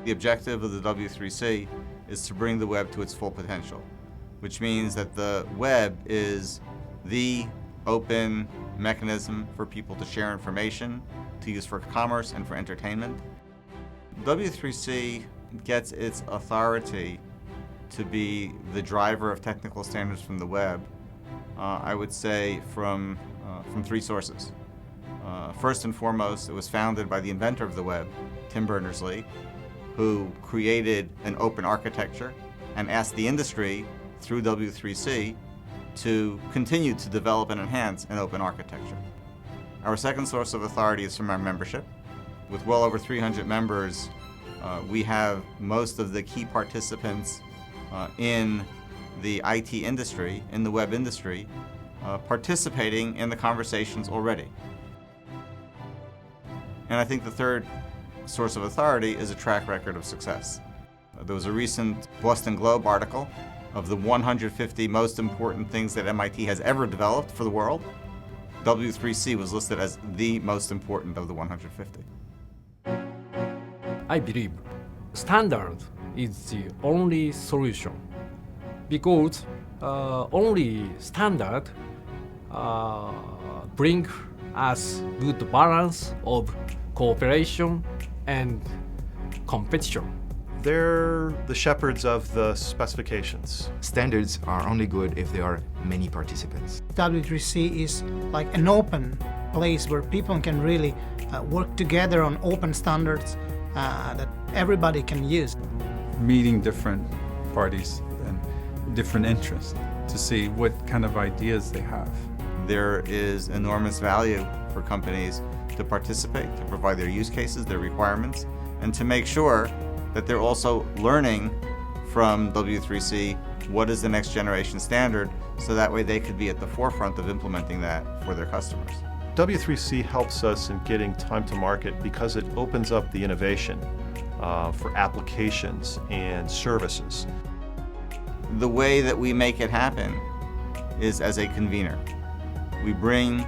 The objective of the W3C is to bring the web to its full potential, which means that the web is the open mechanism for people to share information, to use for commerce and for entertainment. W3C gets its authority to be the driver of technical standards from the web, I would say from three sources. First and foremost, it was founded by the inventor of the web, Tim Berners-Lee, who created an open architecture and asked the industry through W3C to continue to develop and enhance an open architecture. Our second source of authority is from our membership. With well over 300 members, we have most of the key participants in the IT industry, in the web industry, participating in the conversations already. And I think the third source of authority is a track record of success. There was a recent Boston Globe article of the 150 most important things that MIT has ever developed for the world. W3C was listed as the most important of the 150. I believe standard is the only solution because only standard bring us good balance of cooperation and competition. They're the shepherds of the specifications. Standards are only good if there are many participants. W3C is like an open place where people can really work together on open standards that everybody can use. Meeting different parties and different interests to see what kind of ideas they have. There is enormous value for companies to participate, to provide their use cases, their requirements, and to make sure that they're also learning from W3C what is the next generation standard, so that way they could be at the forefront of implementing that for their customers. W3C helps us in getting time to market because it opens up the innovation for applications and services. The way that we make it happen is as a convener. We bring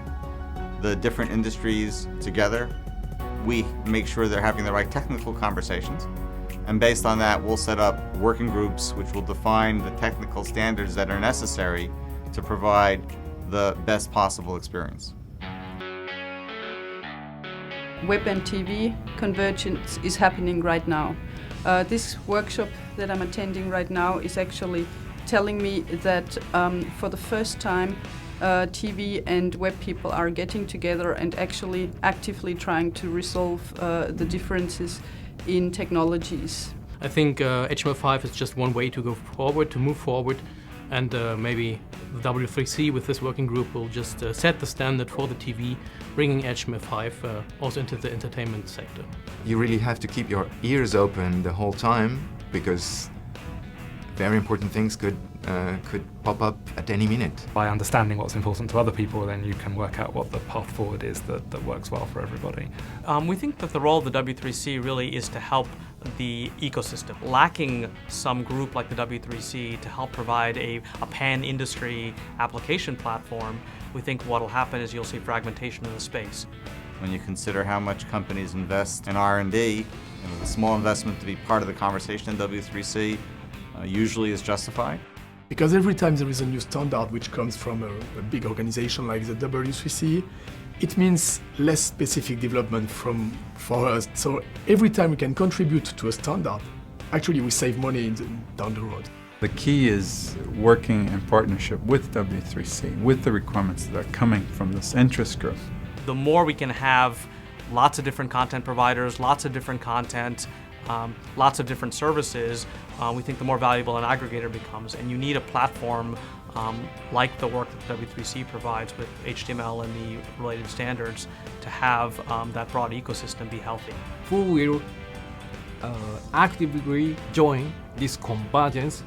the different industries together. We make sure they're having the right technical conversations. And based on that, we'll set up working groups which will define the technical standards that are necessary to provide the best possible experience. Web and TV convergence is happening right now. This workshop that I'm attending right now is actually telling me that for the first time TV and web people are getting together and actually actively trying to resolve the differences in technologies. I think HTML5 is just one way to go forward, to move forward, and maybe the W3C with this working group will just set the standard for the TV, bringing HTML5 also into the entertainment sector. You really have to keep your ears open the whole time because very important things could pop up at any minute. By understanding what's important to other people, then you can work out what the path forward is that works well for everybody. We think that the role of the W3C really is to help the ecosystem. Lacking some group like the W3C to help provide a pan-industry application platform, we think what will happen is you'll see fragmentation in the space. When you consider how much companies invest in R&D, the small investment to be part of the conversation in W3C usually is justified. Because every time there is a new standard which comes from a big organization like the W3C, it means less specific development for us. So every time we can contribute to a standard, actually we save money down the road. The key is working in partnership with W3C, with the requirements that are coming from this interest group. The more we can have lots of different content providers, lots of different content, lots of different services, we think the more valuable an aggregator becomes. And you need a platform like the work that W3C provides with HTML and the related standards to have that broad ecosystem be healthy. Who will actively join this convergence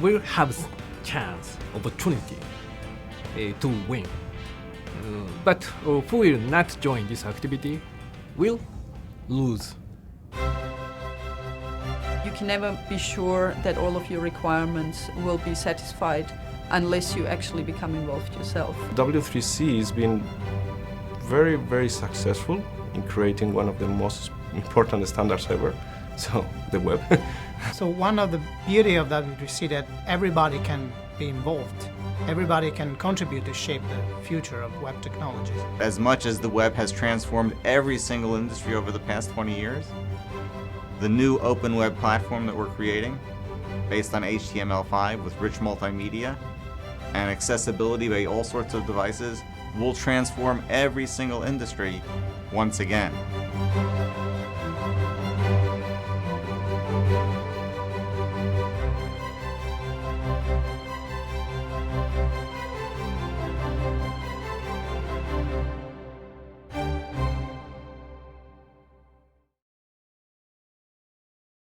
will have chance, opportunity to win. But who will not join this activity will lose. You can never be sure that all of your requirements will be satisfied unless you actually become involved yourself. W3C has been very, very successful in creating one of the most important standards ever so the web. So one of the beauty of W3C that everybody can be involved. Everybody can contribute to shape the future of web technologies. As much as the web has transformed every single industry over the past 20 years, the new open web platform that we're creating, based on HTML5 with rich multimedia and accessibility by all sorts of devices, will transform every single industry once again.